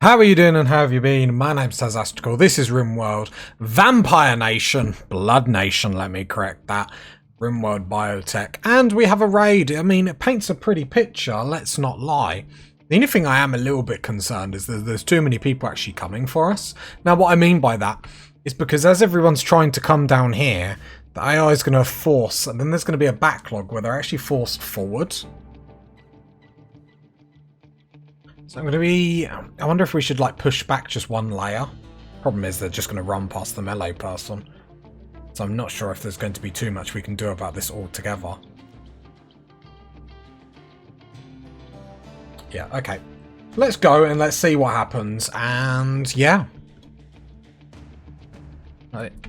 How are you doing and how have you been? My name's Sazastical. This is Rimworld. Vampire Nation. Blood Nation, let me correct that. Rimworld Biotech. And we have a raid. I mean, it paints a pretty picture, let's not lie. The only thing I am a little bit concerned is that there's too many people actually coming for us. Now, what I mean by that is because as everyone's trying to come down here, the AI is going to force, and then there's going to be a backlog where they're actually forced forward. So I'm going to be... I wonder if we should like push back just one layer. Problem is they're just going to run past the melee person. So I'm not sure if there's going to be too much we can do about this altogether. Yeah, okay. Let's go and let's see what happens. And yeah.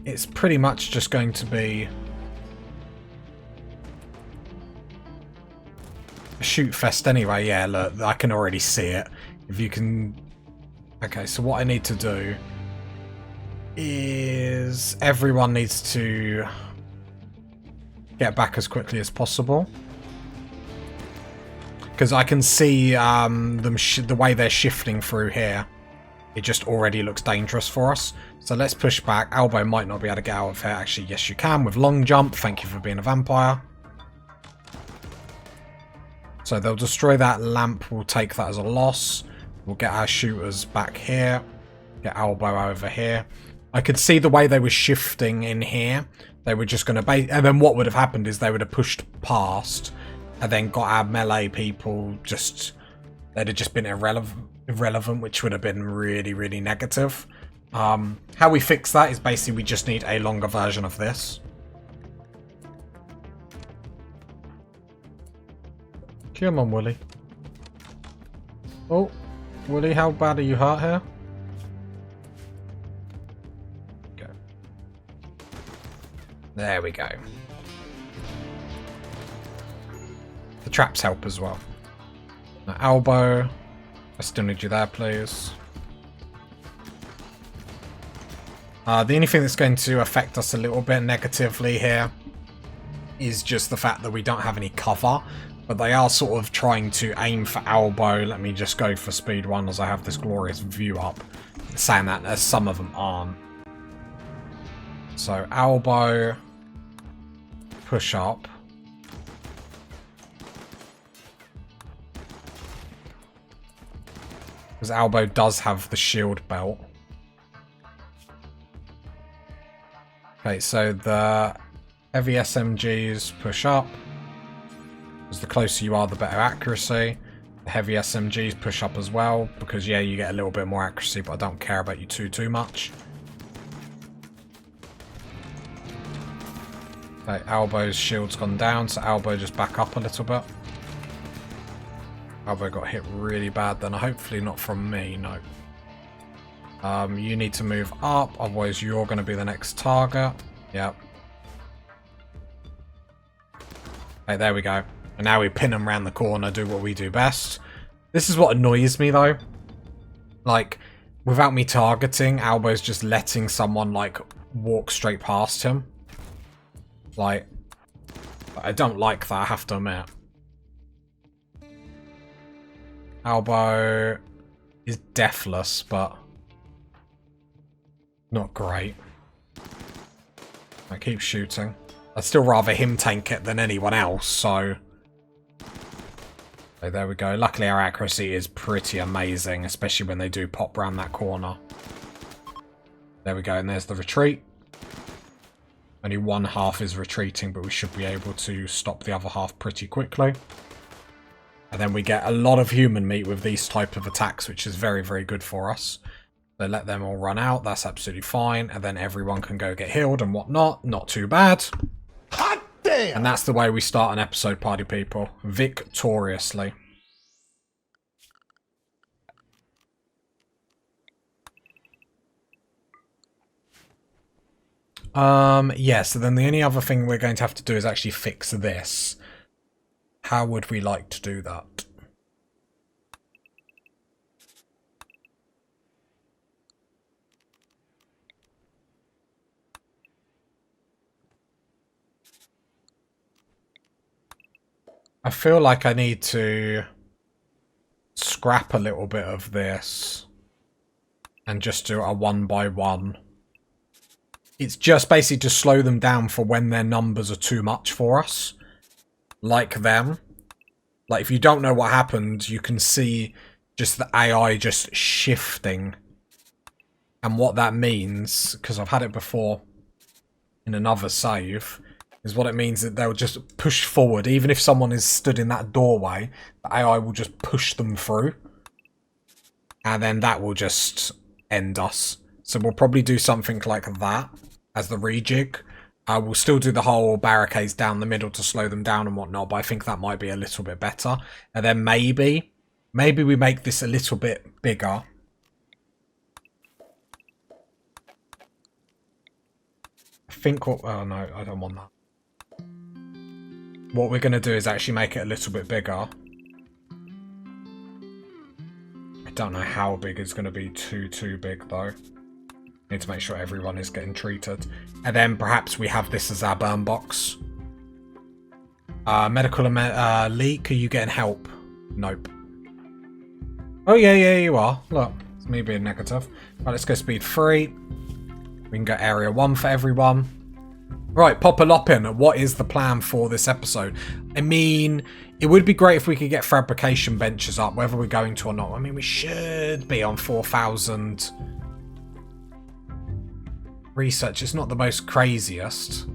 It's pretty much just going to be... shoot fest anyway. Yeah, look, I can already see it. If you can... Okay, so what I need to do is everyone needs to get back as quickly as possible. Because I can see them the way they're shifting through here. It just already looks dangerous for us. So let's push back. Elbow might not be able to get out of here. Actually, yes you can with long jump. Thank you for being a vampire. So they'll destroy that lamp, we'll take that as a loss. We'll get our shooters back here. Get Elbow over here. I could see the way they were shifting in here. They were just going to... And then what would have happened is they would have pushed past and then got our melee people just... They'd have just been irrelevant, which would have been really, really negative. How we fix that is basically we just need a longer version of this. Come on, Willy. Oh, Willy, how bad are you hurt here? Go. There we go. The traps help as well. Now, Elbow. I still need you there, please. The only thing that's going to affect us a little bit negatively here is just the fact that we don't have any cover. But they are sort of trying to aim for Elbow. Let me just go for speed 1 as I have this glorious view up. Saying that as some of them aren't. So Elbow, push up. Because Elbow does have the shield belt. Okay, so the heavy SMGs push up. Because the closer you are, the better accuracy. The heavy SMGs push up as well, because yeah, you get a little bit more accuracy, but I don't care about you too much. Okay, Elbow's shield's gone down, so Elbow just back up a little bit. Elbow got hit really bad then, hopefully not from me, no. You need to move up, otherwise you're going to be the next target. Yep. Okay, there we go. And now we pin them around the corner, do what we do best. This is what annoys me though. Like, without me targeting, Elbow's just letting someone like walk straight past him. Like, I don't like that, I have to admit. Elbow is deathless, but not great. I keep shooting. I'd still rather him tank it than anyone else, so... Okay, there we go. Luckily our accuracy is pretty amazing, especially when they do pop round that corner. There we go, and there's the retreat. Only one half is retreating, but we should be able to stop the other half pretty quickly. And then we get a lot of human meat with these type of attacks, which is very, very good for us. So let them all run out, that's absolutely fine. And then everyone can go get healed and whatnot. Not too bad. Hot damn! And that's the way we start an episode, party people. Victoriously. Yeah, so then the only other thing we're going to have to do is actually fix this. How would we like to do that? I feel like I need to scrap a little bit of this and just do a 1 by 1. It's just basically to slow them down for when their numbers are too much for us. Like them. Like, if you don't know what happened, you can see just the AI just shifting. And what that means, because I've had it before in another save, is what it means that they'll just push forward. Even if someone is stood in that doorway, the AI will just push them through. And then that will just end us. So we'll probably do something like that as the rejig. We'll still do the whole barricades down the middle to slow them down and whatnot, but I think that might be a little bit better. And then maybe we make this a little bit bigger. I think what... Oh no, I don't want that. What we're going to do is actually make it a little bit bigger. I don't know how big it's going to be too big though. Need to make sure everyone is getting treated. And then perhaps we have this as our burn box. Medical leak, are you getting help? Nope. Oh yeah, you are. Look, it's me being negative. Right, let's go speed 3. We can go area 1 for everyone. Right, Papa Loppin, what is the plan for this episode? I mean, it would be great if we could get fabrication benches up, whether we're going to or not. I mean, we should be on 4,000 research. It's not the most craziest.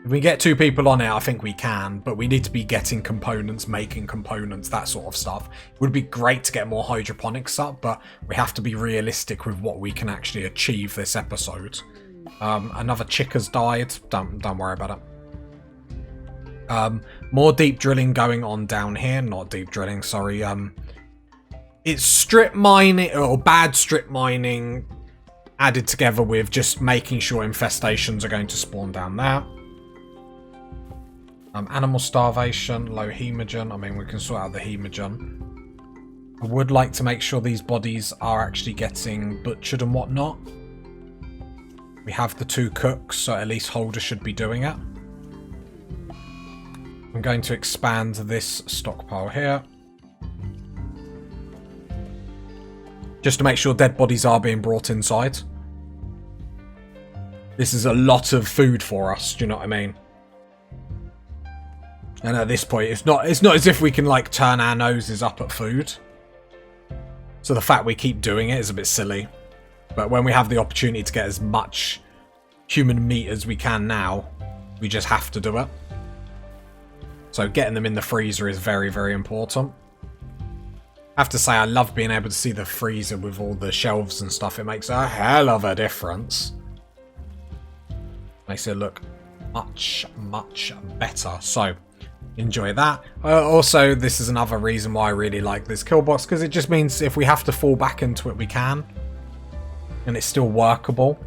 If we get 2 people on it, I think we can, but we need to be getting components, making components, that sort of stuff. It would be great to get more hydroponics up, but we have to be realistic with what we can actually achieve this episode. Another chick has died. Don't worry about it. More deep drilling going on down here. Not deep drilling, sorry. It's strip mining, or bad strip mining, added together with just making sure infestations are going to spawn down there. Animal starvation, low hemogen. I mean, we can sort out the hemogen. I would like to make sure these bodies are actually getting butchered and whatnot. We have the 2 cooks, so at least Holder should be doing it. I'm going to expand this stockpile here. Just to make sure dead bodies are being brought inside. This is a lot of food for us, do you know what I mean? And at this point, it's not as if we can, like, turn our noses up at food. So the fact we keep doing it is a bit silly. But when we have the opportunity to get as much human meat as we can now, we just have to do it. So getting them in the freezer is very, very important. I have to say, I love being able to see the freezer with all the shelves and stuff. It makes a hell of a difference. Makes it look much, much better. So, enjoy that. Also, this is another reason why I really like this Killbox, because it just means if we have to fall back into it, we can. And it's still workable.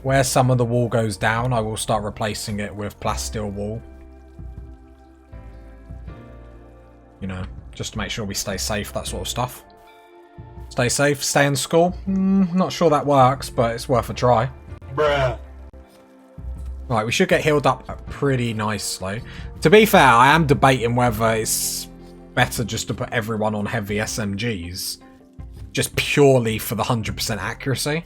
Where some of the wall goes down, I will start replacing it with plasteel wall. You know, just to make sure we stay safe, that sort of stuff. Stay safe, stay in school. Not sure that works, but it's worth a try. Bruh. Right, we should get healed up pretty nicely. To be fair, I am debating whether it's better just to put everyone on heavy SMGs. Just purely for the 100% accuracy.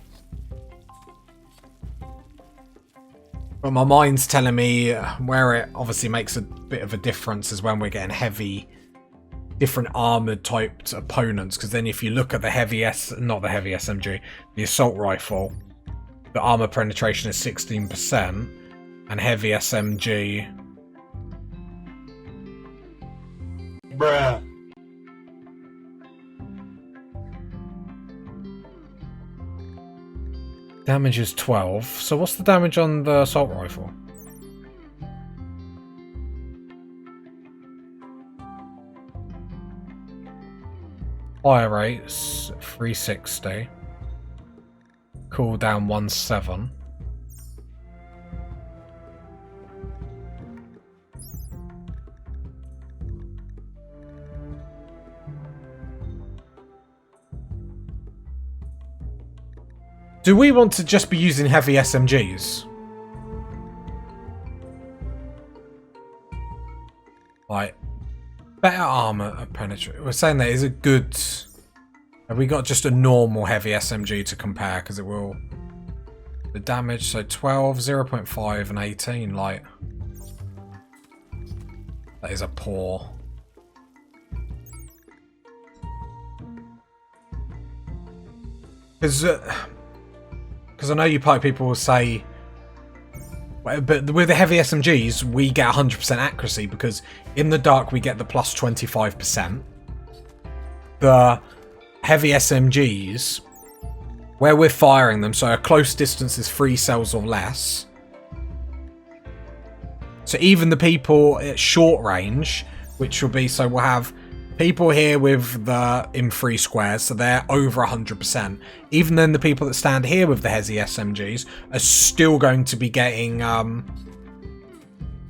But my mind's telling me where it obviously makes a bit of a difference is when we're getting heavy, different armored typed opponents. Because then if you look at the not the heavy SMG, the assault rifle, the armor penetration is 16%, and heavy SMG. Bruh. Damage is 12. So what's the damage on the assault rifle? Fire rates 360. Cooldown 17. Do we want to just be using heavy SMGs? Right. Better armor penetration. We're saying that is a good Have we got just a normal heavy SMG to compare? Because it will... The damage, so 12, 0.5 and 18 light. That is a poor. Because I know you people will say, but with the heavy SMGs, we get 100% accuracy because in the dark we get the plus 25%. The heavy SMGs, where we're firing them, so a close distance is 3 cells or less. So even the people at short range, which will be, so we'll have people here with the in 3 squares, so they're over 100%. Even then, the people that stand here with the heavy SMGs are still going to be getting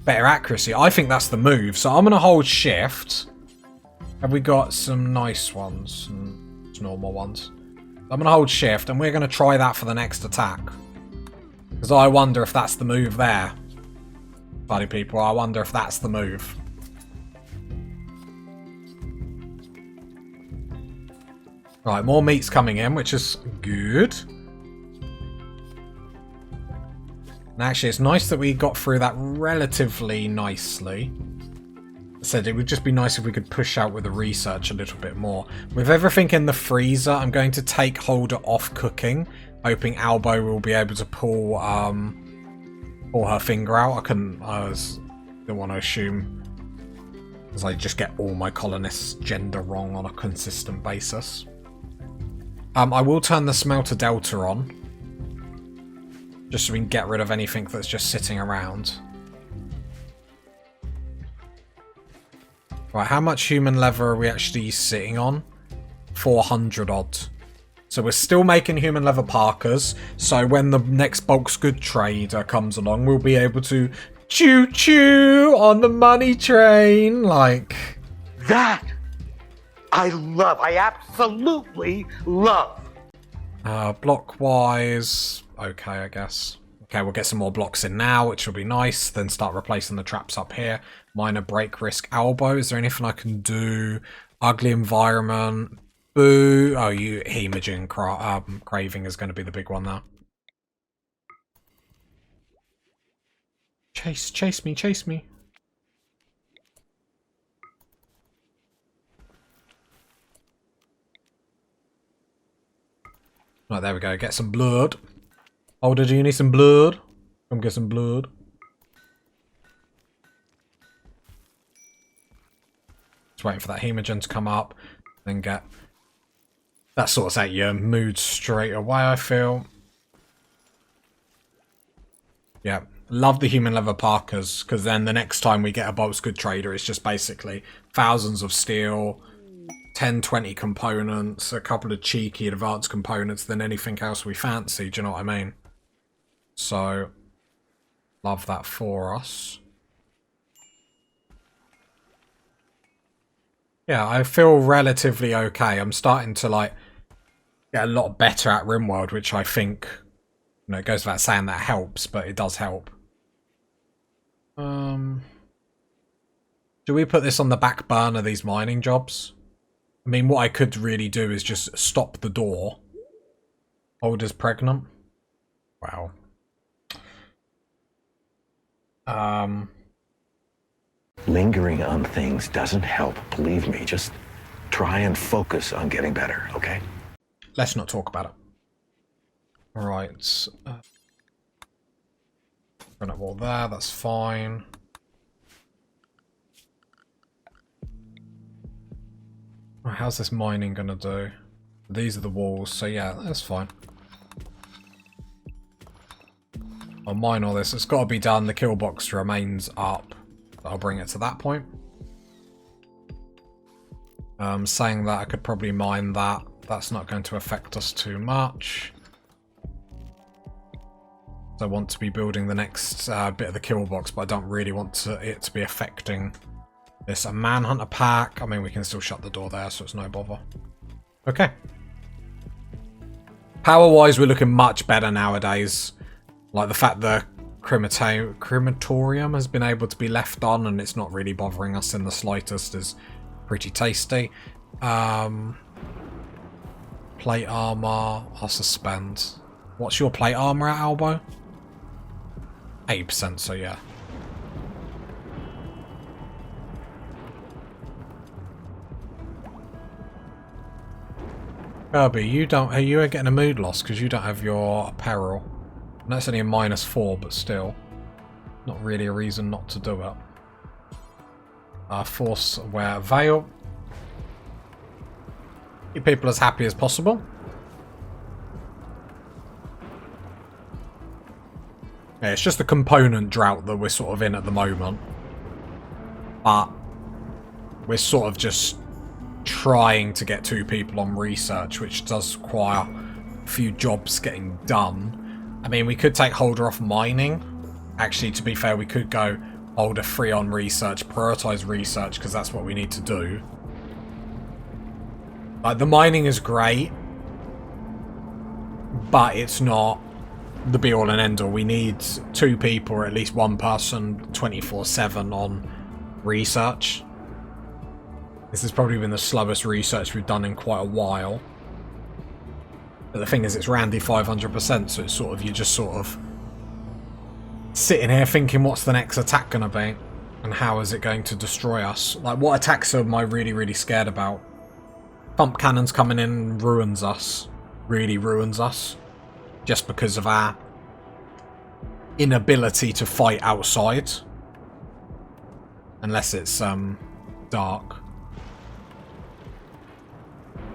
better accuracy. I think that's the move. So I'm going to hold shift. Have we got some nice ones and normal ones? I'm going to hold shift and we're going to try that for the next attack. Because I wonder if that's the move there. Buddy people, I wonder if that's the move. Right, more meat's coming in, which is good. And actually, it's nice that we got through that relatively nicely. I said it would just be nice if we could push out with the research a little bit more. With everything in the freezer, I'm going to take Holder off cooking, hoping Albo will be able to pull her finger out. Don't want to assume, because I just get all my colonists' gender wrong on a consistent basis. I will turn the smelter delta on, just so we can get rid of anything that's just sitting around. Right, how much human leather are we actually sitting on? 400 odd. So we're still making human leather parkas, so when the next bulk's good trader comes along, we'll be able to choo-choo on the money train, like... That I love. I absolutely love. Block-wise, okay, I guess. Okay, we'll get some more blocks in now, which will be nice. Then start replacing the traps up here. Minor break risk elbow. Is there anything I can do? Ugly environment. Boo. Oh, you hemogen craving is going to be the big one now. Chase me, chase me. Right, there we go. Get some blood. Oh, did you need some blood? Come get some blood. Just waiting for that hemogen to come up. Then get... That sorts out your mood straight away, I feel. Yeah. Love the human leather parkas, because then the next time we get a Bolt's Good Trader, it's just basically thousands of steel, 10, 20 components, a couple of cheeky advanced components, then anything else we fancy, do you know what I mean? So, love that for us. Yeah, I feel relatively okay. I'm starting to, like, get a lot better at Rimworld, which I think, you know, it goes without saying that helps, but it does help. Do we put this on the back burner, these mining jobs? I mean, what I could really do is just stop the door. Holder's pregnant. Wow. Lingering on things doesn't help, believe me. Just try and focus on getting better, okay? Let's not talk about it. Alright. Run up wall there, that's fine. How's this mining gonna do? These are the walls, so yeah, that's fine. I'll mine all this. It's got to be done. The Killbox remains up. I'll bring it to that point. Saying that, I could probably mine that. That's not going to affect us too much. I want to be building the next bit of the Killbox, but I don't really want it to be affecting this. A Manhunter pack. I mean, we can still shut the door there, so it's no bother. Okay. Power-wise, we're looking much better nowadays. Like the fact the crematorium has been able to be left on and it's not really bothering us in the slightest is pretty tasty. Plate armor, I'll suspend. What's your plate armor at, Elbow? 80%, so yeah. Kirby, you don't. Are you getting a mood loss because you don't have your apparel? And that's only a -4, but still, not really a reason not to do it. Force wear veil. Keep people as happy as possible. Yeah, it's just the component drought that we're sort of in at the moment, but we're sort of just trying to get 2 people on research, which does require a few jobs getting done. I mean, we could take Holder off mining. Actually, to be fair, we could go Holder 3 on research, prioritize research, because that's what we need to do. Like, the mining is great, but it's not the be-all and end-all. We need 2 people, or at least 1 person, 24/7 on research. This has probably been the slowest research we've done in quite a while. But the thing is, it's Randy 500%, so it's sort of, you're just sort of sitting here thinking, what's the next attack going to be? And how is it going to destroy us? Like, what attacks am I really, really scared about? Pump cannons coming in ruins us. Really ruins us. Just because of our inability to fight outside. Unless it's dark.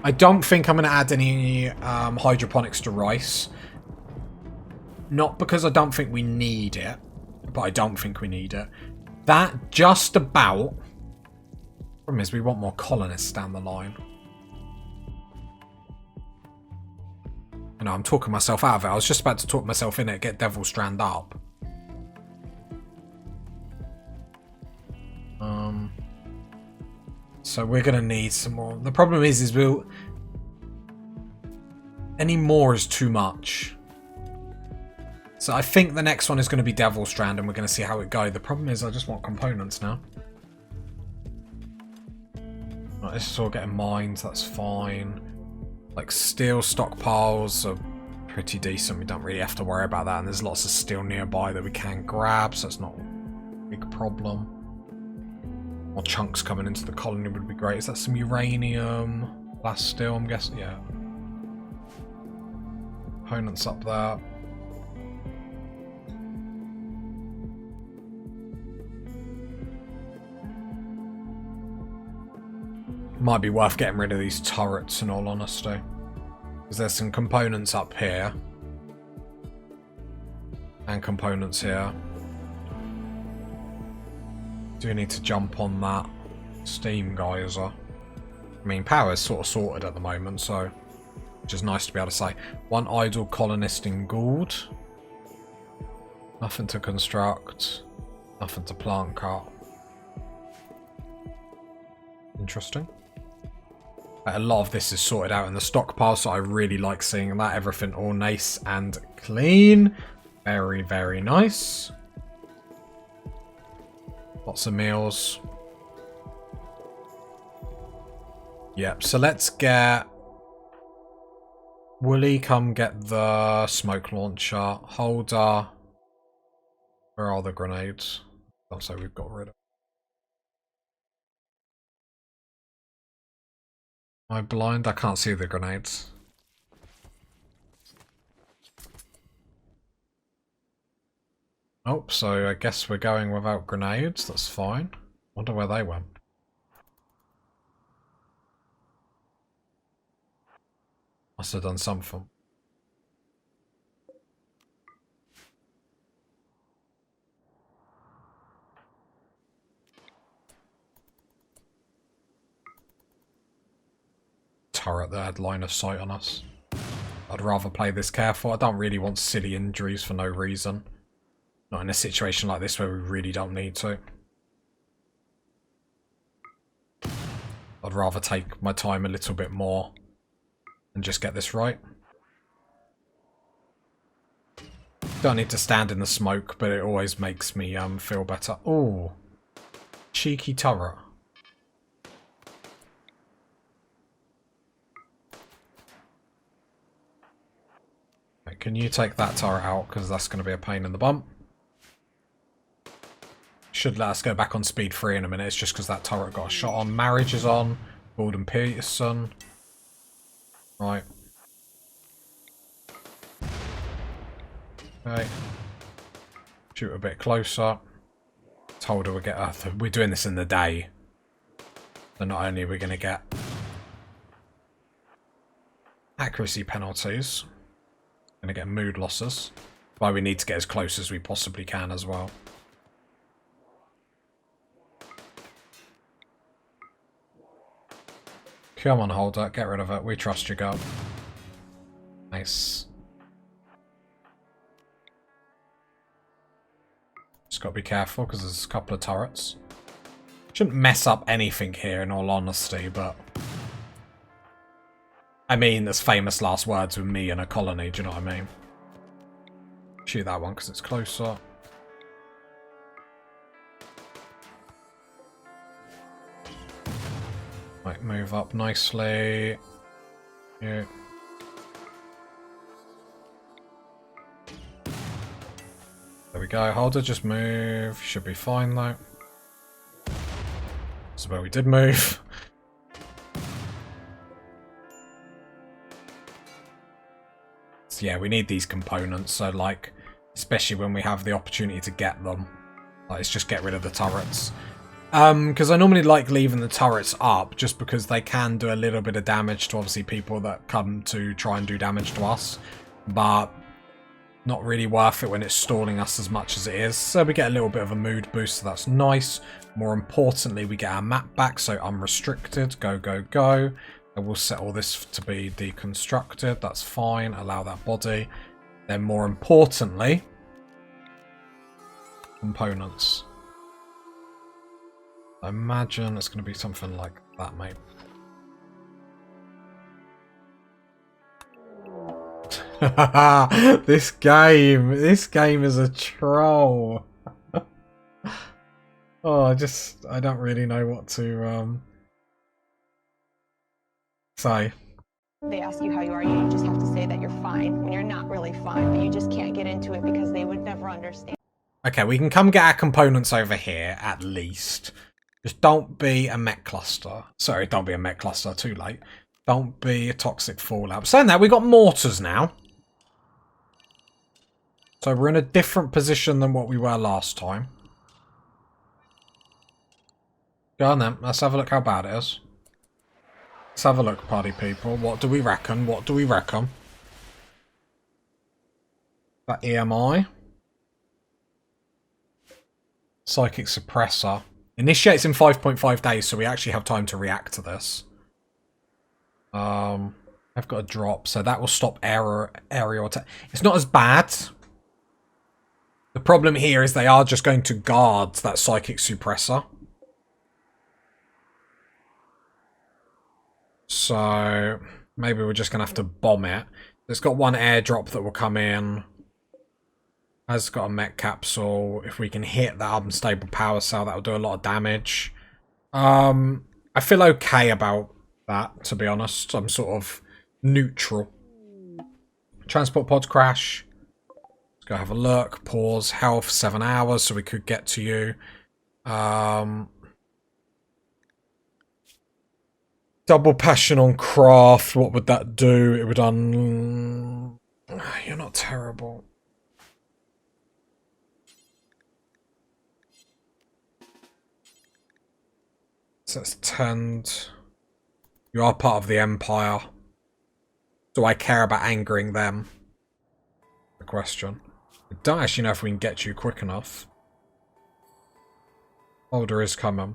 I don't think I'm going to add any hydroponics to rice. Not because I don't think we need it, but I don't think we need it. That just about... Problem is, we want more colonists down the line. I know, I'm talking myself out of it. I was just about to talk myself in it, get Devil Strand up. So we're going to need some more. The problem is we'll... Any more is too much. So I think the next one is going to be Devil Strand, and we're going to see how it goes. The problem is I just want components now. Right, this is all getting mined, that's fine. Like, steel stockpiles are pretty decent. We don't really have to worry about that. And there's lots of steel nearby that we can grab, so it's not a big problem. More chunks coming into the colony would be great. Is that some uranium? Last steel, I'm guessing? Yeah. Components up there. Might be worth getting rid of these turrets, in all honesty. Because there's some components up here. And components here. Do need to jump on that steam geyser. I mean, power is sort of sorted at the moment, so... Which is nice to be able to say. 1 idle colonist in Gould. Nothing to construct. Nothing to plant cut. Interesting. A lot of this is sorted out in the stockpile, so I really like seeing that. Everything all nice and clean. Very, very nice. Lots of meals. Yep, so let's get... Wooly, come get the smoke launcher. Holder. Where are the grenades? Don't say we've got rid of. Am I blind? I can't see the grenades. Oh, so I guess we're going without grenades. That's fine. Wonder where they went. Must have done something. Turret that had line of sight on us. I'd rather play this careful. I don't really want silly injuries for no reason. Not in a situation like this where we really don't need to. I'd rather take my time a little bit more and just get this right. Don't need to stand in the smoke, but it always makes me feel better. Oh, cheeky turret. Right, can you take that turret out? Because that's going to be a pain in the bum. Should let us go back on speed 3 in a minute. It's just because that turret got a shot on. Marriage is on. Gordon Peterson. Right. Okay. Shoot a bit closer. Told her we're doing this in the day. So not only are we going to get accuracy penalties, going to get mood losses. Why we need to get as close as we possibly can as well. Come on, Holder, get rid of it. We trust you, girl. Nice. Just got to be careful because there's a couple of turrets. Shouldn't mess up anything here, in all honesty, but I mean, there's famous last words with me and a colony, do you know what I mean? Shoot that one because it's closer. Right, move up nicely. Yeah. There we go. Holder, just move. Should be fine though. That's where we did move. So yeah, we need these components. So like, especially when we have the opportunity to get them, let's just get rid of the turrets. Because I normally like leaving the turrets up just because they can do a little bit of damage to obviously people that come to try and do damage to us. But not really worth it when it's stalling us as much as it is. So we get a little bit of a mood boost, so that's nice. More importantly, we get our map back, so unrestricted. Go, go, go. And we'll set all this to be deconstructed. That's fine. Allow that body. Then more importantly, components. I imagine it's going to be something like that, mate. This game is a troll. Oh, I don't really know what to say. They ask you how you are, you just have to say that you're fine when you're not really fine, but you just can't get into it because they would never understand. Okay, we can come get our components over here at least. Just don't be a mech cluster. Sorry, don't be a mech cluster, too late. Don't be a toxic fallout. Saying that, we got mortars now. So we're in a different position than what we were last time. Go on then, let's have a look how bad it is. Let's have a look, party people. What do we reckon? What do we reckon? That EMI. Psychic suppressor. Initiates in 5.5 days, so we actually have time to react to this. I've got a drop, so that will stop aerial attack. It's not as bad. The problem here is they are just going to guard that psychic suppressor. So maybe we're just going to have to bomb it. It's got one airdrop that will come in. Has got a mech capsule. If we can hit that unstable power cell, that will do a lot of damage. I feel okay about that, to be honest. I'm sort of neutral. Transport pods crash. Let's go have a look. Pause. Health 7 hours, so we could get to you. Double passion on craft. What would that do? It would You're not terrible. So let's tend. You are part of the Empire. Do I care about angering them? The question. I don't actually know if we can get you quick enough. Holder is coming.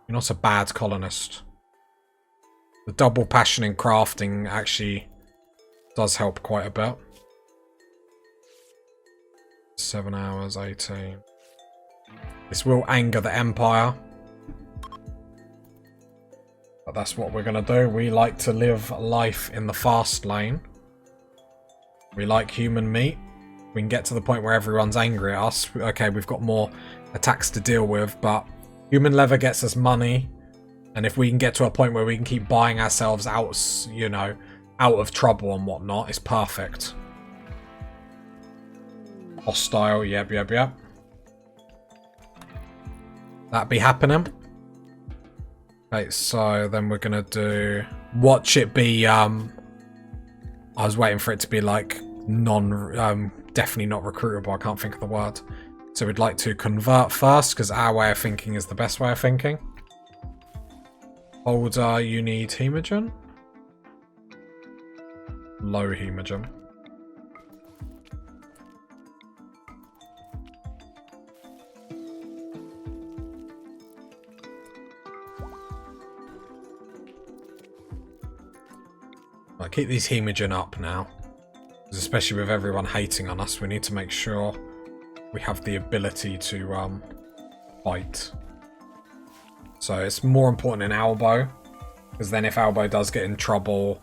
You're not a bad colonist. The double passion in crafting actually does help quite a bit. 7 hours, 18. This will anger the Empire. But that's what we're going to do. We like to live life in the fast lane. We like human meat. We can get to the point where everyone's angry at us. Okay, we've got more attacks to deal with, but human leather gets us money. And if we can get to a point where we can keep buying ourselves out, you know, out of trouble and whatnot, it's perfect. Hostile, yep. That be happening. Okay, so then we're gonna do... Watch it be, I was waiting for it to be like definitely not recruitable, I can't think of the word. So we'd like to convert first, because our way of thinking is the best way of thinking. Older, you need hemogen. Low hemogen. I'll keep these hemogen up now. Because especially with everyone hating on us, we need to make sure we have the ability to fight. So it's more important in Albo. Because then if Albo does get in trouble,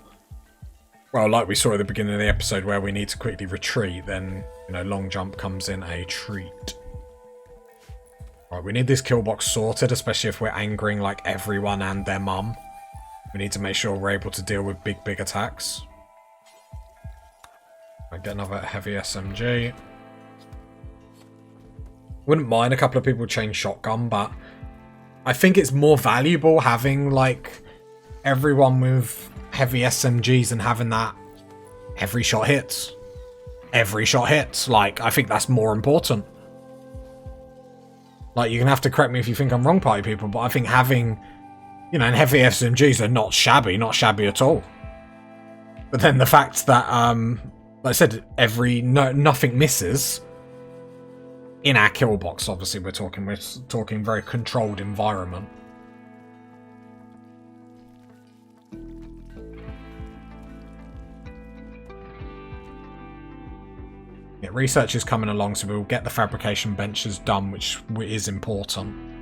well, like we saw at the beginning of the episode where we need to quickly retreat, then, you know, long jump comes in a treat. Right, we need this Killbox sorted, especially if we're angering like everyone and their mum. We need to make sure we're able to deal with big attacks. I get another heavy SMG. Wouldn't mind a couple of people change shotgun, but I think it's more valuable having like everyone with heavy SMGs and having that every shot hits. Every shot hits. Like, I think that's more important. Like, you're gonna have to correct me if you think I'm wrong, party people, but I think having, you know, and heavy SMGs are not shabby at all. But then the fact that, like I said, nothing misses in our kill box. Obviously, we're talking very controlled environment. Yeah, research is coming along, so we'll get the fabrication benches done, which is important.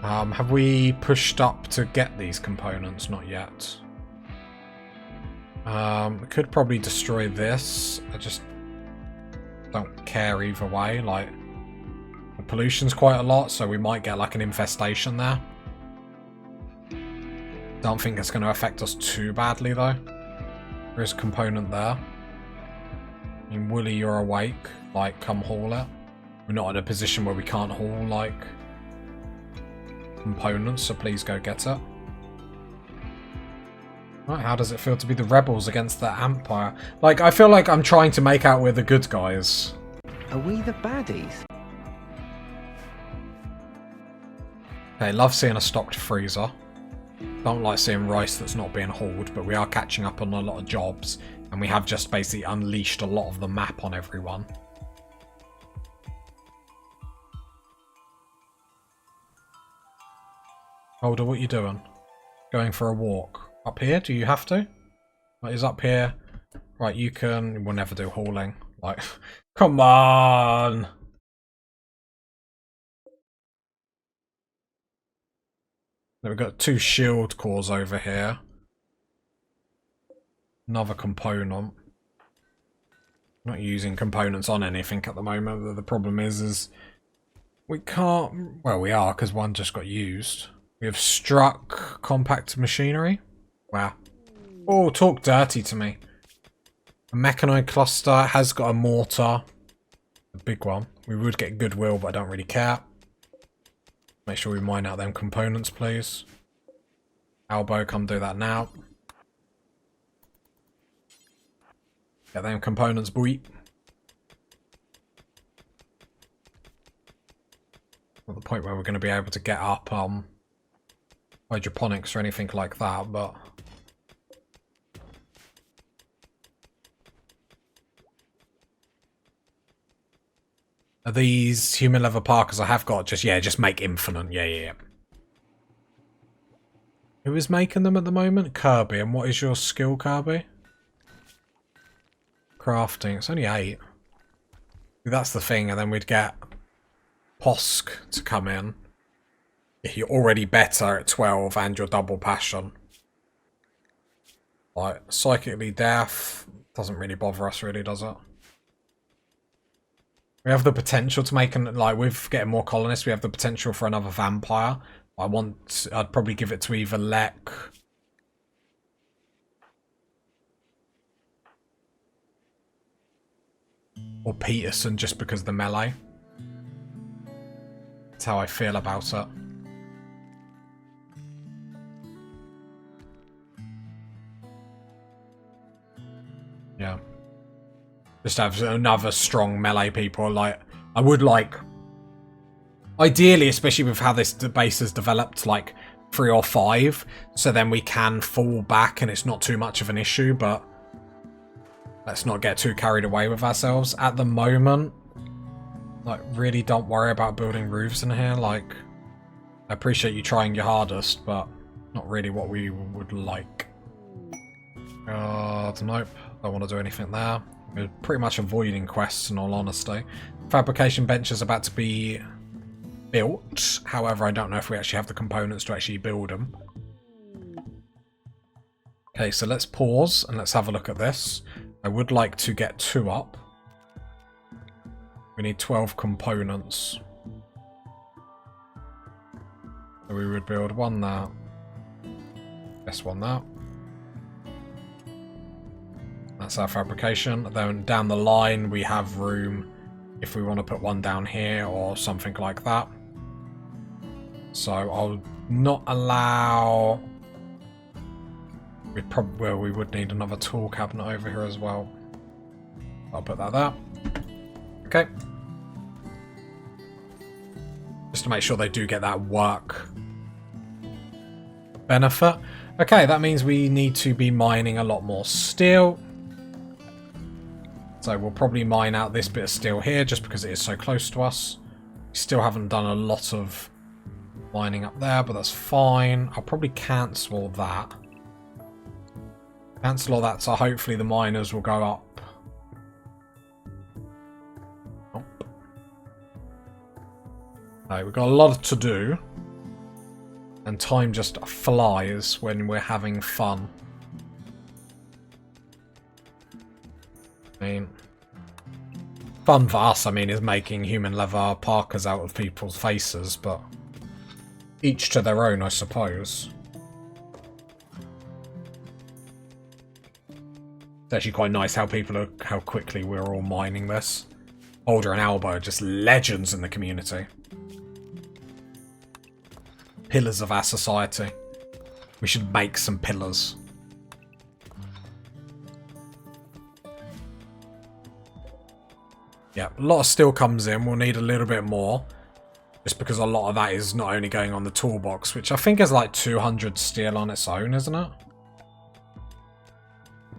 Have we pushed up to get these components? Not yet. We could probably destroy this. I just don't care either way. Like, the pollution's quite a lot, so we might get like an infestation there. Don't think it's going to affect us too badly though. There is a component there. I mean, Wooly, you're awake. Like, come haul it. We're not in a position where we can't haul like components, so please go get it. Right, how does it feel to be the rebels against the Empire? Like, I feel like I'm trying to make out we're the good guys. Are we the baddies? Okay, love seeing a stocked freezer. Don't like seeing rice that's not being hauled, but we are catching up on a lot of jobs, and we have just basically unleashed a lot of the map on everyone. Holder, what are you doing? Going for a walk. Up here? Do you have to? What is up here? Right, you can... We'll never do hauling. Like, come on! Then we've got 2 shield cores over here. Another component. Not using components on anything at the moment. The problem is we can't... Well, we are, because one just got used. We have struck compact machinery. Wow. Oh, talk dirty to me. A mechanoid cluster has got a mortar. A big one. We would get goodwill, but I don't really care. Make sure we mine out them components, please. Albo, come do that now. Get them components, boy. At the point where we're going to be able to get up hydroponics or anything like that, but are these human leather parkers I have got just make infinite. Yeah. Who is making them at the moment? Kirby. And what is your skill, Kirby? Crafting. It's only 8. That's the thing, and then we'd get Posk to come in. You're already better at 12 and your double passion. Like, psychically deaf doesn't really bother us, really, does it? We have the potential to make like, with getting more colonists, we have the potential for another vampire. I'd probably give it to either Lek. Or Peterson, just because of the melee. That's how I feel about it. Yeah. Just have another strong melee people. Like, I would like... Ideally, especially with how this base has developed, like 3 or 5. So then we can fall back and it's not too much of an issue, but... Let's not get too carried away with ourselves. At the moment, like, really don't worry about building roofs in here. Like, I appreciate you trying your hardest, but not really what we would like. Nope, don't want to do anything there. We're pretty much avoiding quests, in all honesty. Fabrication bench is about to be built. However, I don't know if we actually have the components to actually build them. Okay, so let's pause and let's have a look at this. I would like to get 2 up. We need 12 components. So we would build 1 there. This 1 there. That's our fabrication. Then down the line we have room if we want to put 1 down here or something like that. So I'll not allow... we would need another tool cabinet over here as well. I'll put that there. Okay. Just to make sure they do get that work benefit. Okay, that means we need to be mining a lot more steel. So we'll probably mine out this bit of steel here just because it is so close to us. We still haven't done a lot of mining up there, but that's fine. I'll probably cancel that. Cancel all that, so hopefully the miners will go up. Oh. Okay, we've got a lot to do. And time just flies when we're having fun. I mean, fun for us, I mean, is making human leather parkas out of people's faces, but each to their own, I suppose. It's actually quite nice how how quickly we're all mining this. Alder and Elbow are just legends in the community. Pillars of our society. We should make some pillars. Yeah, a lot of steel comes in. We'll need a little bit more. Just because a lot of that is not only going on the toolbox, which I think is like 200 steel on its own, isn't it?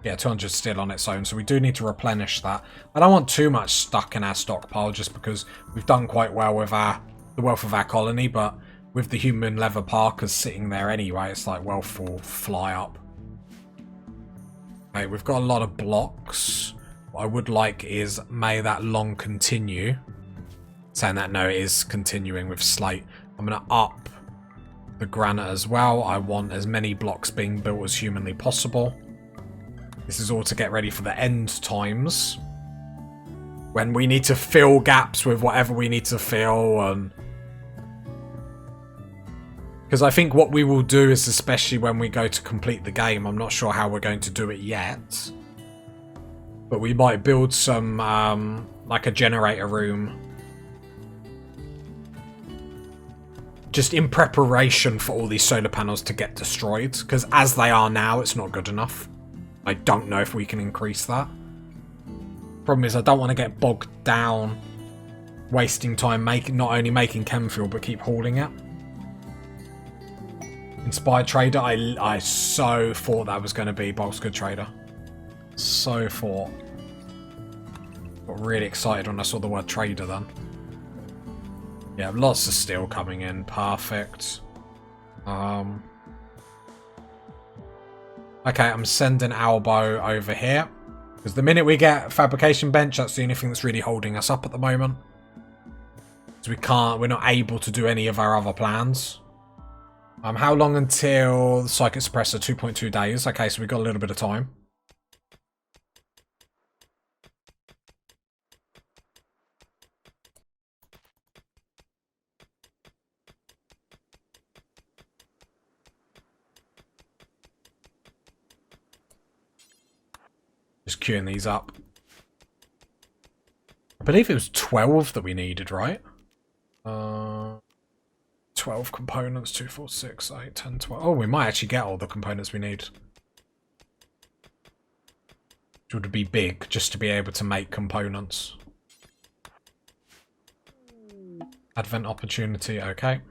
Yeah, 200 steel on its own, so we do need to replenish that. I don't want too much stuck in our stockpile just because we've done quite well with the wealth of our colony, but with the human leather parkas sitting there anyway, it's like wealth will fly up. Okay, we've got a lot of blocks. What I would like is may that long continue. Saying that, no, it is continuing with slate. I'm going to up the granite as well. I want as many blocks being built as humanly possible. This is all to get ready for the end times. When we need to fill gaps with whatever we need to fill. And because I think what we will do is, especially when we go to complete the game, I'm not sure how we're going to do it yet. But we might build some, like a generator room. Just in preparation for all these solar panels to get destroyed. Because as they are now, it's not good enough. I don't know if we can increase that. Problem is I don't want to get bogged down wasting time not only making chem fuel but keep hauling it. Inspired Trader, I so thought that was going to be Bulk's Good Trader. So thought. Got really excited when I saw the word trader then. Yeah, lots of steel coming in. Perfect. Okay, I'm sending Elbow over here. Because the minute we get fabrication bench, that's the only thing that's really holding us up at the moment. So we're not able to do any of our other plans. How long until the Psychic Suppressor? 2.2 days. Okay, so we've got a little bit of time. Just queuing these up. believe it was 12 that we needed, right? 12 components, 2, 4, 6, 8, 10, 12. Oh, we might actually get all the components we need. Which would be big, just to be able to make components. Advent opportunity, okay.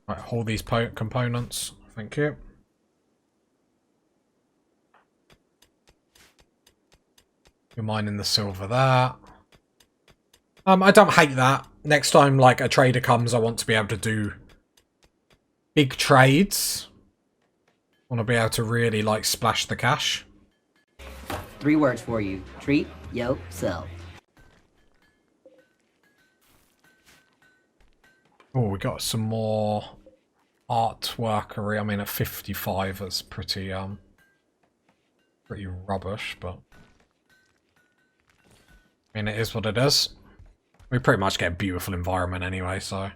Right, haul these components. Thank you. You're mining the silver there. I don't hate that. Next time, like, a trader comes, I want to be able to do big trades. I want to be able to really, like, splash the cash. 3 words for you. Treat yourself. Oh, we got some more artworkery. I mean, at 55, that's pretty rubbish, but I mean, it is what it is. We pretty much get a beautiful environment anyway, so.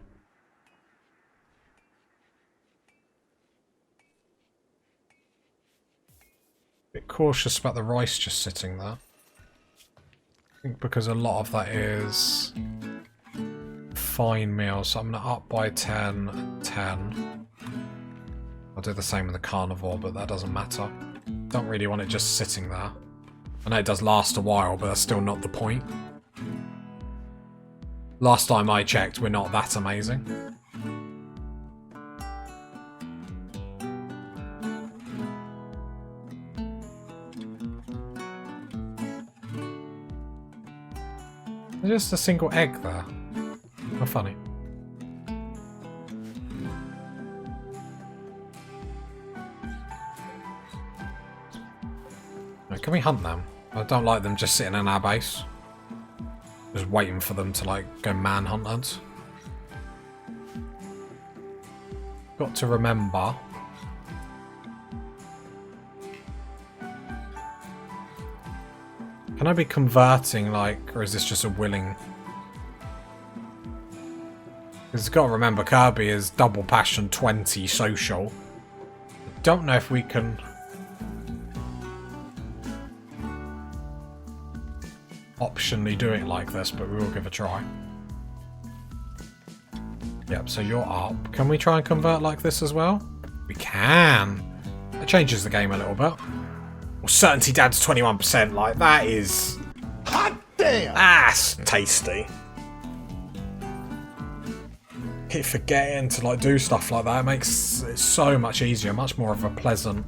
Bit cautious about the rice just sitting there. I think because a lot of that is fine meal, so I'm going to up by 10, 10. I'll do the same with the carnivore, but that doesn't matter. Don't really want it just sitting there. I know it does last a while, but that's still not the point. Last time I checked, we're not that amazing. There's just a single egg there. How funny. Can we hunt them? I don't like them just sitting in our base. Just waiting for them to, like, go manhunt us. Got to remember. Can I be converting, like, or is this just a willing? Because you've got to remember, Kirby is double passion 20 social. I don't know if we can. Optionally do it like this, but we will give a try. Yep, so you're up. Can we try and convert like this as well? We can. That changes the game a little bit. Well, certainty dad's 21%. Like, that is... hot damn! That's tasty. Keep forgetting to, like, do stuff like that. It makes it so much easier. Much more of a pleasant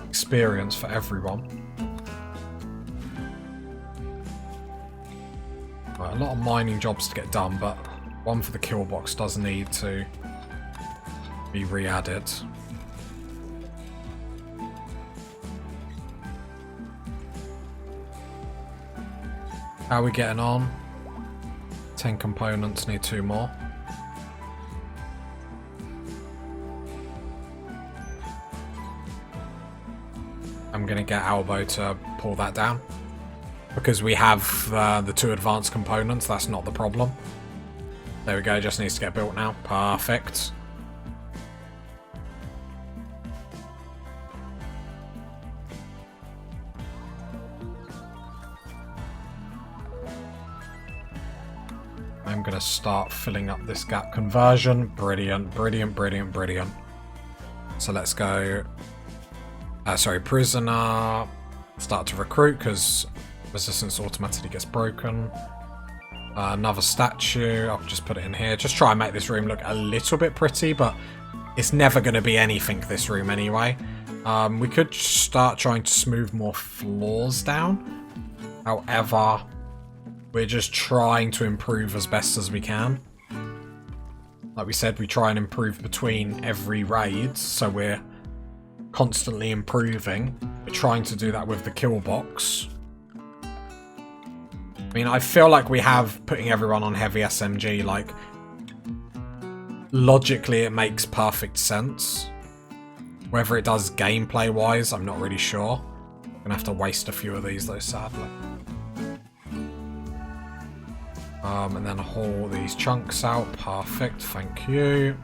experience for everyone. Right, a lot of mining jobs to get done, but one for the Killbox does need to be re-added. How are we getting on? 10 components, need 2 more. I'm going to get Albo to pull that down. Because we have the 2 advanced components, that's not the problem. There we go, just needs to get built now. Perfect. I'm going to start filling up this gap conversion. Brilliant, brilliant, brilliant, brilliant. So let's go... prisoner. Start to recruit, because resistance automatically gets broken. Another statue. I'll just put it in here. Just try and make this room look a little bit pretty, but it's never going to be anything, this room, anyway. We could start trying to smooth more floors down. However, we're just trying to improve as best as we can. Like we said, we try and improve between every raid, so we're constantly improving. We're trying to do that with the Killbox. I mean, I feel like we have putting everyone on heavy SMG, like, logically it makes perfect sense. Whether it does gameplay-wise, I'm not really sure. I'm gonna have to waste a few of these, though, sadly. And then haul these chunks out. Perfect, thank you.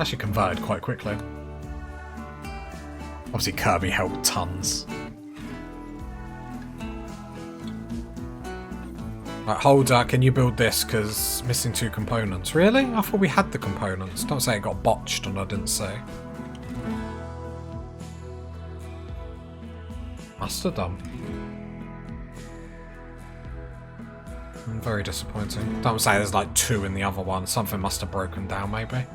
Actually converted quite quickly. Obviously Kirby helped tons. Right, Holder, can you build this? Because missing 2 components. Really? I thought we had the components. Don't say it got botched and I didn't say. Must have done. Very disappointing. Don't say there's like 2 in the other one. Something must have broken down, maybe.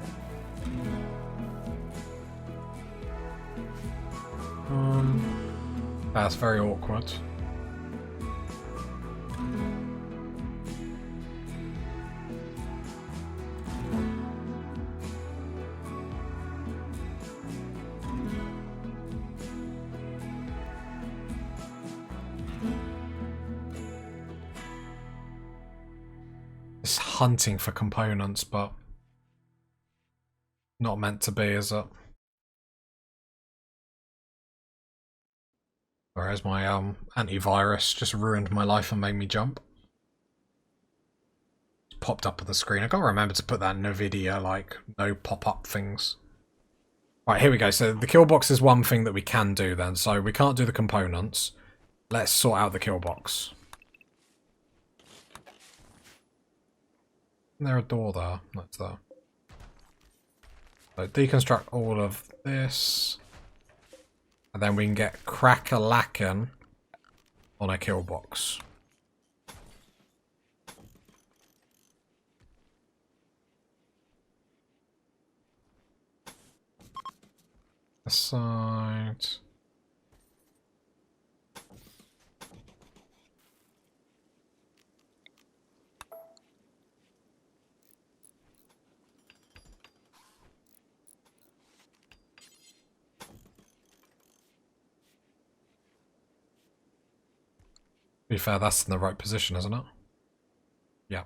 That's very awkward. It's hunting for components, but not meant to be, is it? Whereas my antivirus just ruined my life and made me jump. It's popped up on the screen. I gotta remember to put that in NVIDIA, like no pop-up things. Right, here we go. So the Killbox is one thing that we can do then. So we can't do the components. Let's sort out the Killbox. Isn't there a door there? That's there. So deconstruct all of this. And then we can get crack-a-lackin' on a Killbox. Aside. To be fair, that's in the right position, isn't it? Yeah.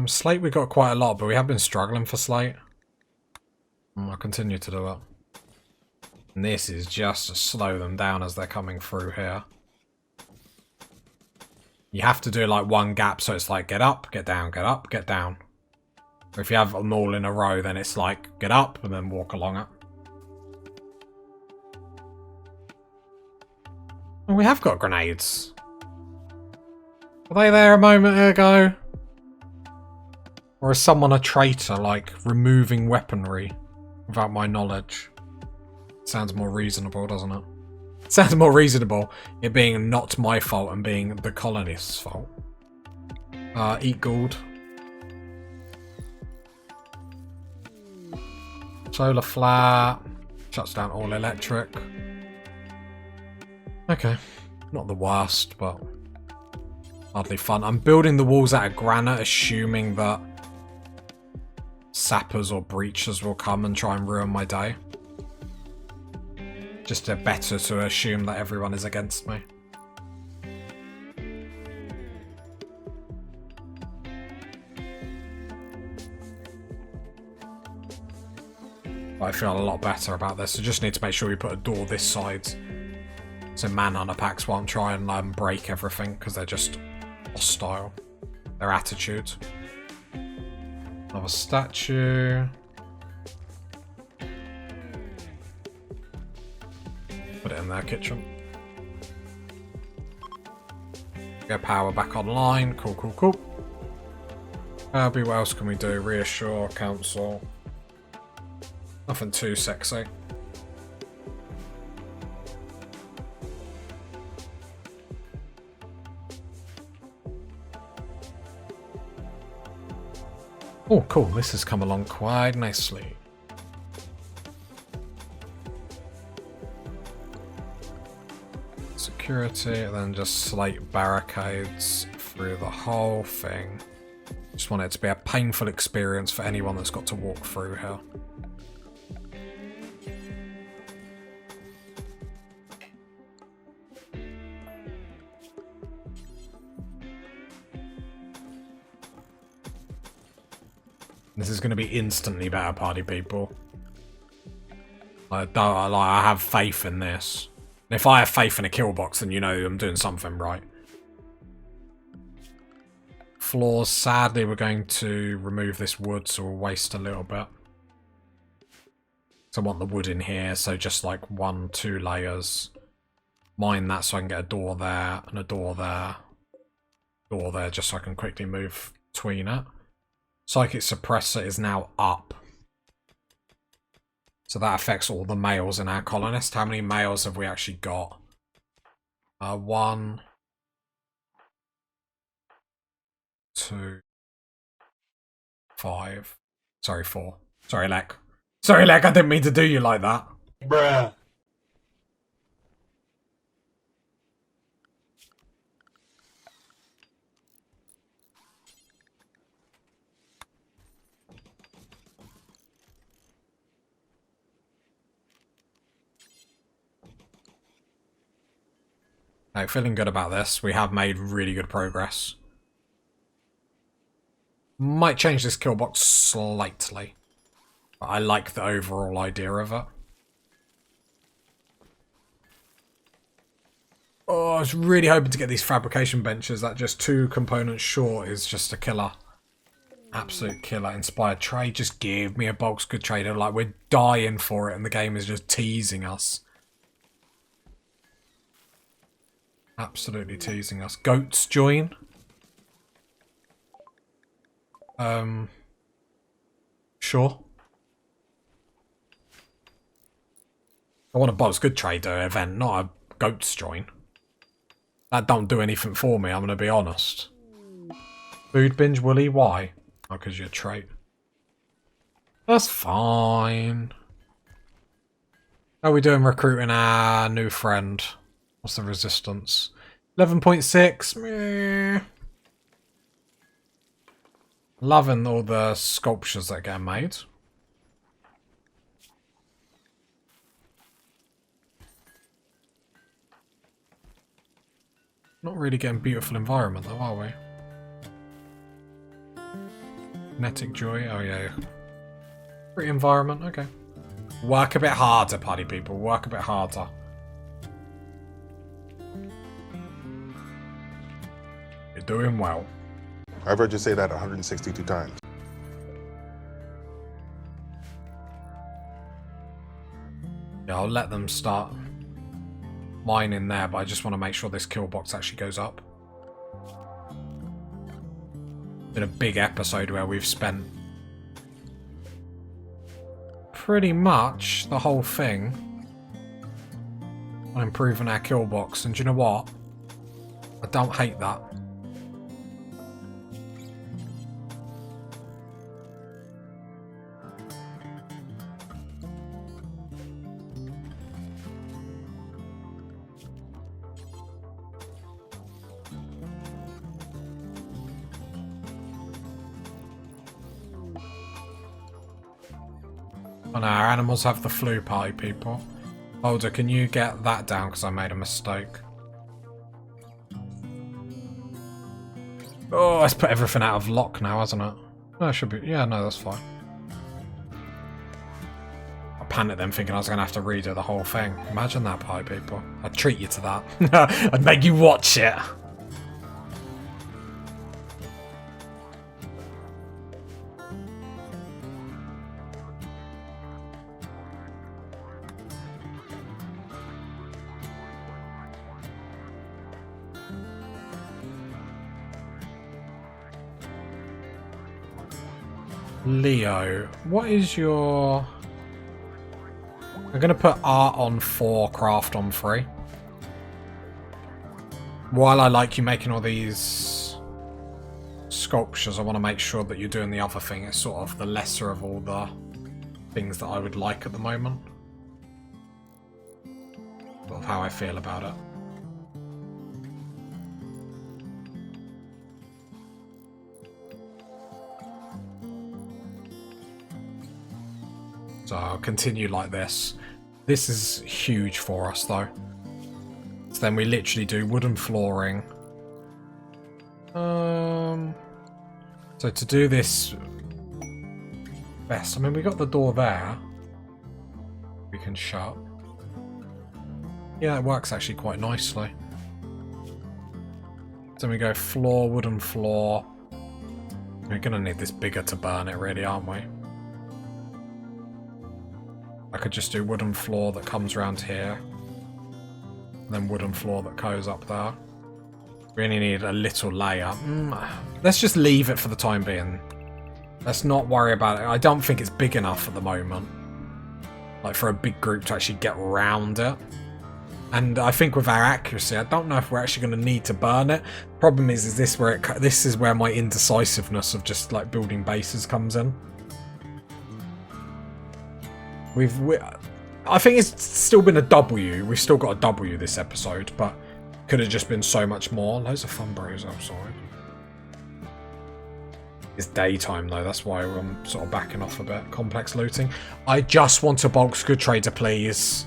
Slate we got quite a lot, but we have been struggling for slate. I'll continue to do it. And this is just to slow them down as they're coming through here. You have to do like one gap, so it's like get up, get down, get up, get down. Or if you have them all in a row, then it's like get up and then walk along it. Oh, we have got grenades. Were they there a moment ago? Or is someone a traitor, like removing weaponry without my knowledge? Sounds more reasonable, doesn't it? Sounds more reasonable, it being not my fault and being the colonists' fault. Eat gold. Solar flat. Shuts down all electric. Okay. Not the worst, but hardly fun. I'm building the walls out of granite, assuming that sappers or breachers will come and try and ruin my day. Just better to assume that everyone is against me. But I feel a lot better about this. I just need to make sure we put a door this side. So manhunter packs won't try and break everything because they're just hostile. Their attitude. Another statue. Put it in their kitchen. Get power back online. Cool, cool, cool. Kirby, what else can we do? Reassure, council. Nothing too sexy. Oh, cool. This has come along quite nicely. Security, and then just slate barricades through the whole thing. Just want it to be a painful experience for anyone that's got to walk through here. This is going to be instantly better, party people. I have faith in this. And if I have faith in a Killbox, then you know I'm doing something right. floors. Sadly, we're going to remove this wood, so we'll waste a little bit. So I want the wood in here, so just like 1, 2 layers. Mine that so I can get a door there and a door there. Door there, just so I can quickly move between it. Psychic suppressor is now up. So that affects all the males in our colonist. How many males have we actually got? 1, 2, 5. Sorry, 4. Sorry, Lek. Sorry, Lek, I didn't mean to do you like that. Bruh. Okay, feeling good about this. We have made really good progress. Might change this Killbox slightly. But I like the overall idea of it. Oh, I was really hoping to get these fabrication benches. That just 2 components short is just a killer. Absolute killer. Inspired trade. Just give me a bulk's good trader. Like, we're dying for it and the game is just teasing us. Absolutely teasing us. Goats join. Sure. I want a bulk's good trader event, not a goats join. That don't do anything for me, I'm going to be honest. Food binge, Willy, why? Oh, because you're a trait. That's fine. How are we doing recruiting our new friend? What's the resistance? 11.6. Meh. Loving all the sculptures that get made. Not really getting beautiful environment though, are we? Kinetic joy, oh yeah. Pretty environment, okay. Work a bit harder, party people, work a bit harder. You're doing well. I've heard you say that 162 times. Yeah, I'll let them start mining there, but I just want to make sure this kill box actually goes up. Been a big episode where we've spent pretty much the whole thing on improving our kill box, and do you know what? I don't hate that. Oh no, our animals have the flu, party people. Holder, can you get that down because I made a mistake? Oh, it's put everything out of lock now, hasn't it? No, it should be. Yeah, no, that's fine. I panicked then thinking I was going to have to redo the whole thing. Imagine that, party people. I'd treat you to that. I'd make you watch it. Leo, what is your... I'm going to put art on 4, craft on 3. While I like you making all these sculptures, I want to make sure that you're doing the other thing. It's sort of the lesser of all the things that I would like at the moment. Sort of how I feel about it. So I'll continue like this. This is huge for us though. So then we literally do wooden flooring. So to do this best, I mean we got the door there. We can shut. Yeah, it works actually quite nicely. So we go floor, wooden floor, We're gonna need this bigger to burn it, really, aren't we? I could just do wooden floor that comes around here. And then wooden floor that goes up there. We only need a little layer. Let's just leave it for the time being. Let's not worry about it. I don't think it's big enough at the moment. Like for a big group to actually get around it. And I think with our accuracy, I don't know if we're actually going to need to burn it. Problem is this is where my indecisiveness of just like building bases comes in. I think it's still been a W. We've still got a W this episode, but could have just been so much more. Loads of fun bros outside. It's daytime though, that's why I'm sort of backing off a bit. Complex looting. I just want a bulk good trader, please.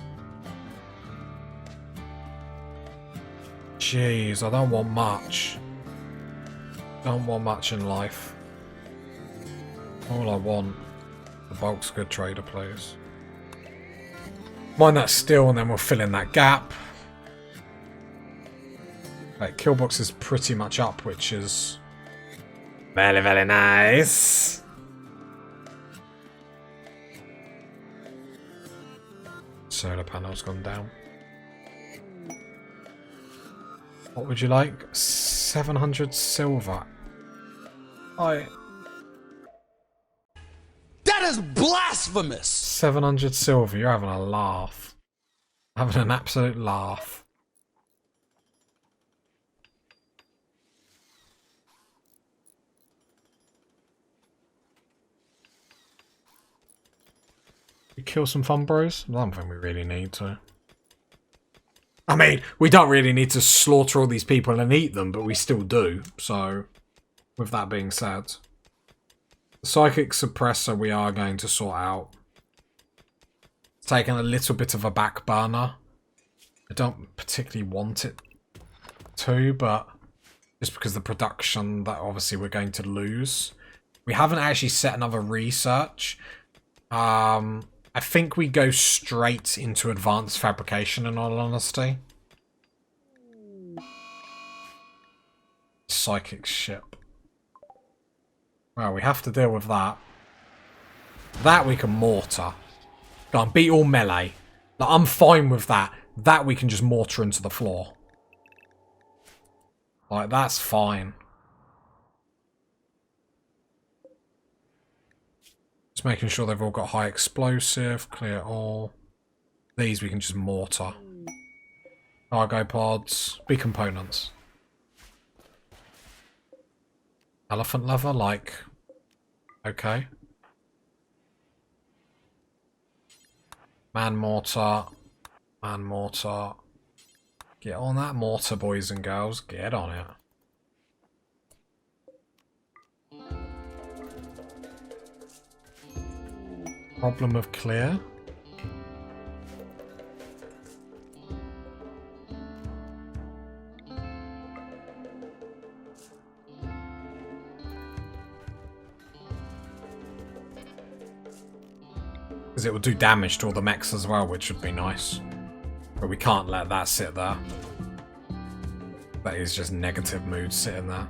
Jeez, I don't want much. Don't want much in life. All I want, the bulk's good trader, please. Mine that still, and then we'll fill in that gap. Right, Killbox is pretty much up, which is very, very nice. Solar panel's gone down. What would you like? 700 silver. That is blasphemous! 700 silver, you're having a laugh. Having an absolute laugh. We kill some fun bros? I don't think we really need to. I mean, we don't really need to slaughter all these people and eat them, but we still do. So, with that being said, the psychic suppressor we are going to sort out. It's taken a little bit of a back burner. I don't particularly want it to, but just because the production that obviously we're going to lose. We haven't actually set another research. I think we go straight into advanced fabrication, in all honesty. Psychic ship. Well, we have to deal with that. That we can mortar. Go on, beat all melee. Like, I'm fine with that. That we can just mortar into the floor. Like, that's fine. Just making sure they've all got high explosive, clear all. These we can just mortar. Cargo pods, big components. Elephant leather, like, okay. Man mortar, man mortar. Get on that mortar, boys and girls, get on it. Problem of clear. Because it will do damage to all the mechs as well, which would be nice. But we can't let that sit there. That is just negative mood sitting there.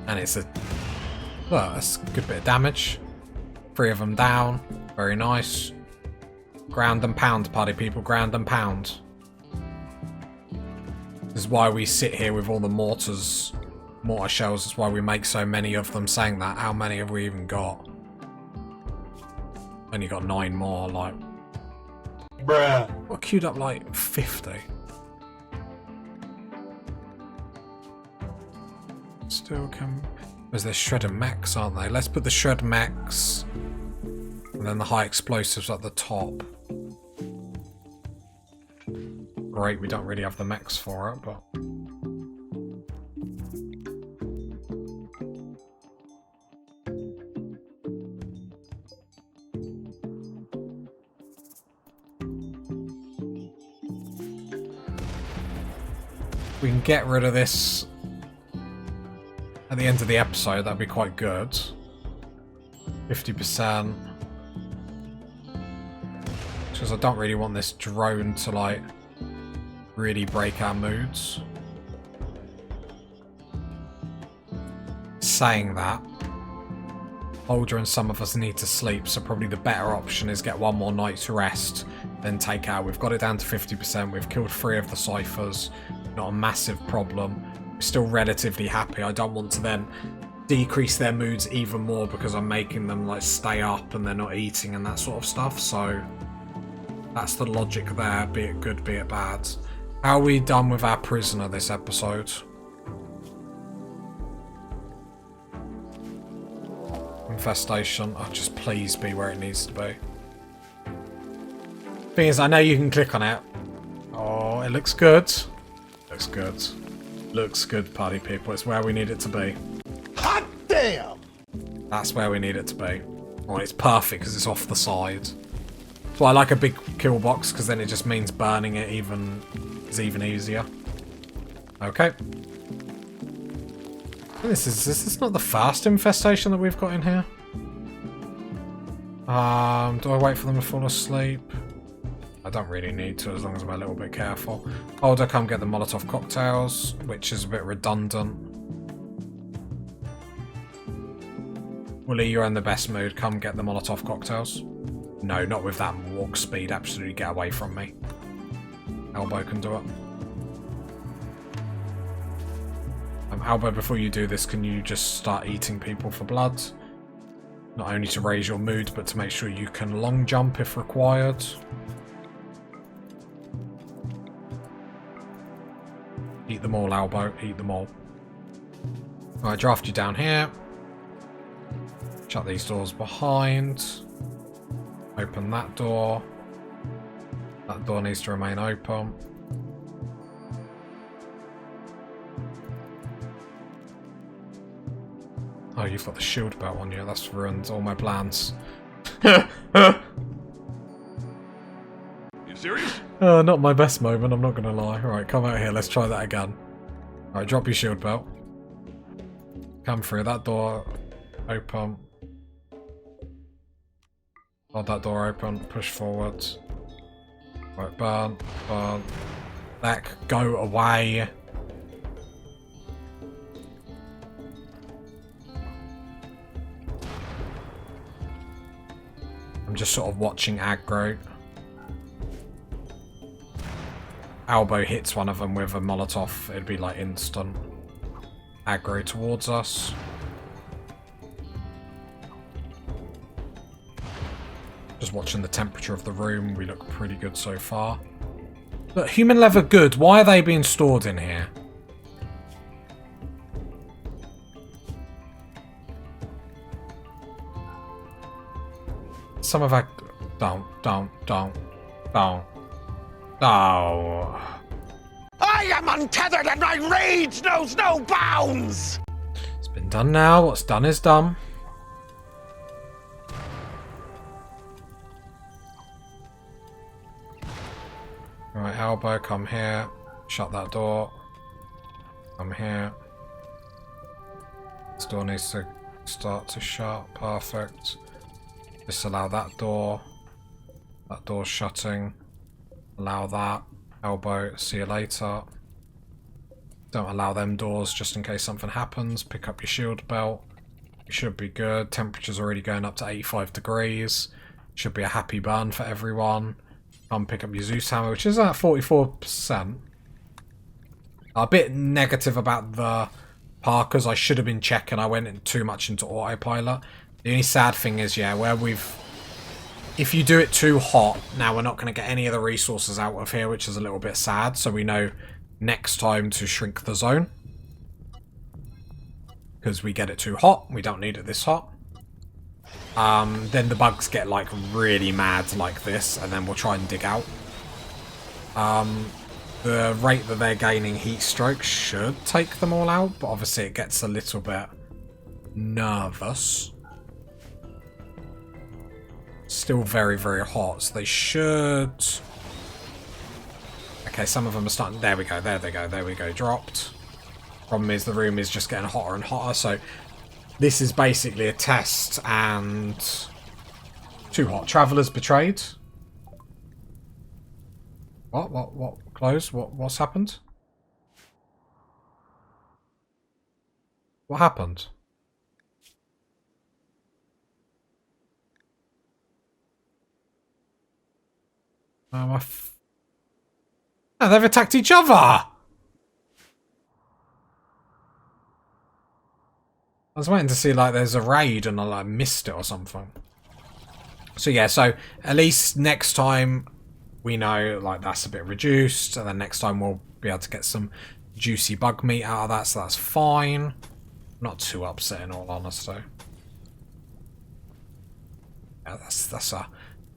And it's a... well, that's a good bit of damage. 3 of them down. Very nice. Ground and pound, party people. Ground and pound. This is why we sit here with all the mortar shells. That's why we make so many of them, saying that. How many have we even got? Only got 9 more, like... bruh. Well, queued up like 50. Still can... There's the shredder mechs, aren't they? Let's put the shred mechs and then the high explosives at the top. Great, we don't really have the mechs for it, but... we can get rid of this at the end of the episode, that'd be quite good. 50%. Because I don't really want this drone to, like, really break our moods. saying that, Older and some of us need to sleep, so probably the better option is get one more night's rest, then take out. We've got it down to 50%. We've killed 3 of the ciphers. Not a massive problem. We're still relatively happy. I don't want to then decrease their moods even more because I'm making them like stay up and they're not eating and that sort of stuff. So that's the logic there, be it good, be it bad. How are we done with our prisoner this episode? Infestation. Oh, just please be where it needs to be. Thing is, I know you can click on it. Oh, it looks good. Looks good. Looks good, party people. It's where we need it to be. Hot damn! That's where we need it to be. Oh, it's perfect because it's off the side. So I like a big kill box because then it just means burning it is even easier. Okay. This is not the first infestation that we've got in here. Do I wait for them to fall asleep? I don't really need to as long as I'm a little bit careful. Older, come get the Molotov cocktails, which is a bit redundant. Wooly, you're in the best mood. Come get the Molotov cocktails. No, not with that walk speed. Absolutely get away from me. Elbow can do it. Elbow, before you do this, can you just start eating people for blood? Not only to raise your mood, but to make sure you can long jump if required. Eat them all, Elbow. Eat them all. Alright, draft you down here. Shut these doors behind. Open that door. That door needs to remain open. Oh, you've got the shield belt on you. That's ruined all my plans. You serious? Not my best moment, I'm not going to lie. Alright, come out here. Let's try that again. Alright, drop your shield belt. Come through. That door open. Hold that door open. Push forward. Right, burn. Burn. Back. Go away. I'm just sort of watching aggro. Elbow hits one of them with a Molotov, it'd be like instant aggro towards us. Just watching the temperature of the room, we look pretty good so far. But human leather good, why are they being stored in here? Some of our... Don't. Oh. I am untethered and my rage knows no bounds! It's been done now. What's done is done. Alright, Elbow, come here. Shut that door. Come here. This door needs to start to shut. Perfect. Disallow that door. That door's shutting. Allow that. Elbow, see you later. Don't allow them doors just in case something happens. Pick up your shield belt. You should be good. Temperature's already going up to 85 degrees. Should be a happy burn for everyone. Come pick up your Zeus hammer, which is at 44%. A bit negative about the Parkers. I should have been checking. I went too much into autopilot. The only sad thing is, yeah, where we've... If you do it too hot, now we're not going to get any of the resources out of here, which is a little bit sad. So we know next time to shrink the zone. Because we get it too hot. We don't need it this hot. Then the bugs get, like, really mad like this. And then we'll try and dig out. The rate that they're gaining heat strokes should take them all out. But obviously it gets a little bit nervous. Still very, very hot, so they should... Okay, some of them are starting... There we go, there they go, there we go, dropped. Problem is the room is just getting hotter and hotter, so this is basically a test and... Too hot. Travellers betrayed. What? Close? What's happened? What happened? Oh, they've attacked each other! I was waiting to see like there's a raid and I like missed it or something. So yeah, so at least next time we know like that's a bit reduced, and then next time we'll be able to get some juicy bug meat out of that, so that's fine. Not too upset in all honesty. Yeah, that's a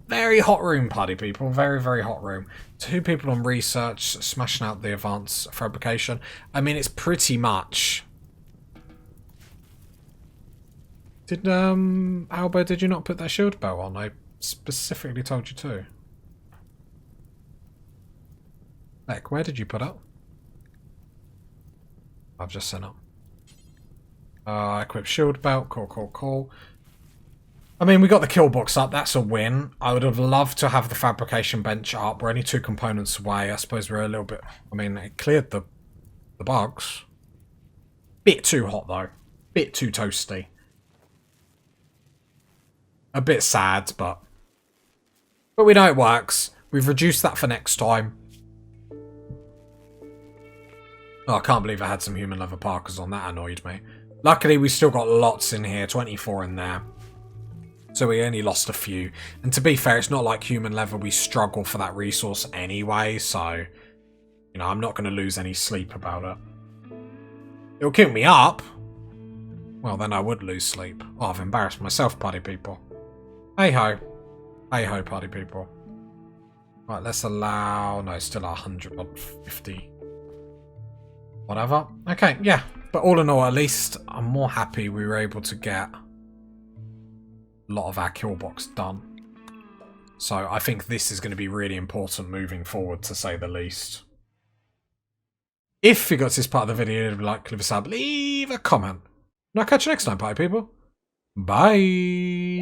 very hot room, party people. Very, very hot room. 2 people on research, smashing out the advanced fabrication. I mean, it's pretty much... Did, Albo, did you not put that shield belt on? I specifically told you to. Heck, where did you put it? I've just sent it. Equip shield belt. Cool, cool, cool. I mean, we got the Killbox up. That's a win. I would have loved to have the fabrication bench up. We're only 2 components away. I suppose we're a little bit... I mean, it cleared the bugs. Bit too hot, though. Bit too toasty. A bit sad, but we know it works. We've reduced that for next time. Oh, I can't believe I had some human leather parkers on. That annoyed me. Luckily, we still got lots in here. 24 in there. So we only lost a few. And to be fair, it's not like human leather. We struggle for that resource anyway. So, you know, I'm not going to lose any sleep about it. It'll keep me up. Well, then I would lose sleep. Oh, I've embarrassed myself, party people. Hey-ho. Hey-ho, party people. Right, let's allow... No, still 150. Whatever. Okay, yeah. But all in all, at least I'm more happy we were able to get a lot of our Killbox done. So I think this is going to be really important moving forward, to say the least. If you got to this part of the video, like, leave a sub, leave a comment. And I'll catch you next time, party people. Bye.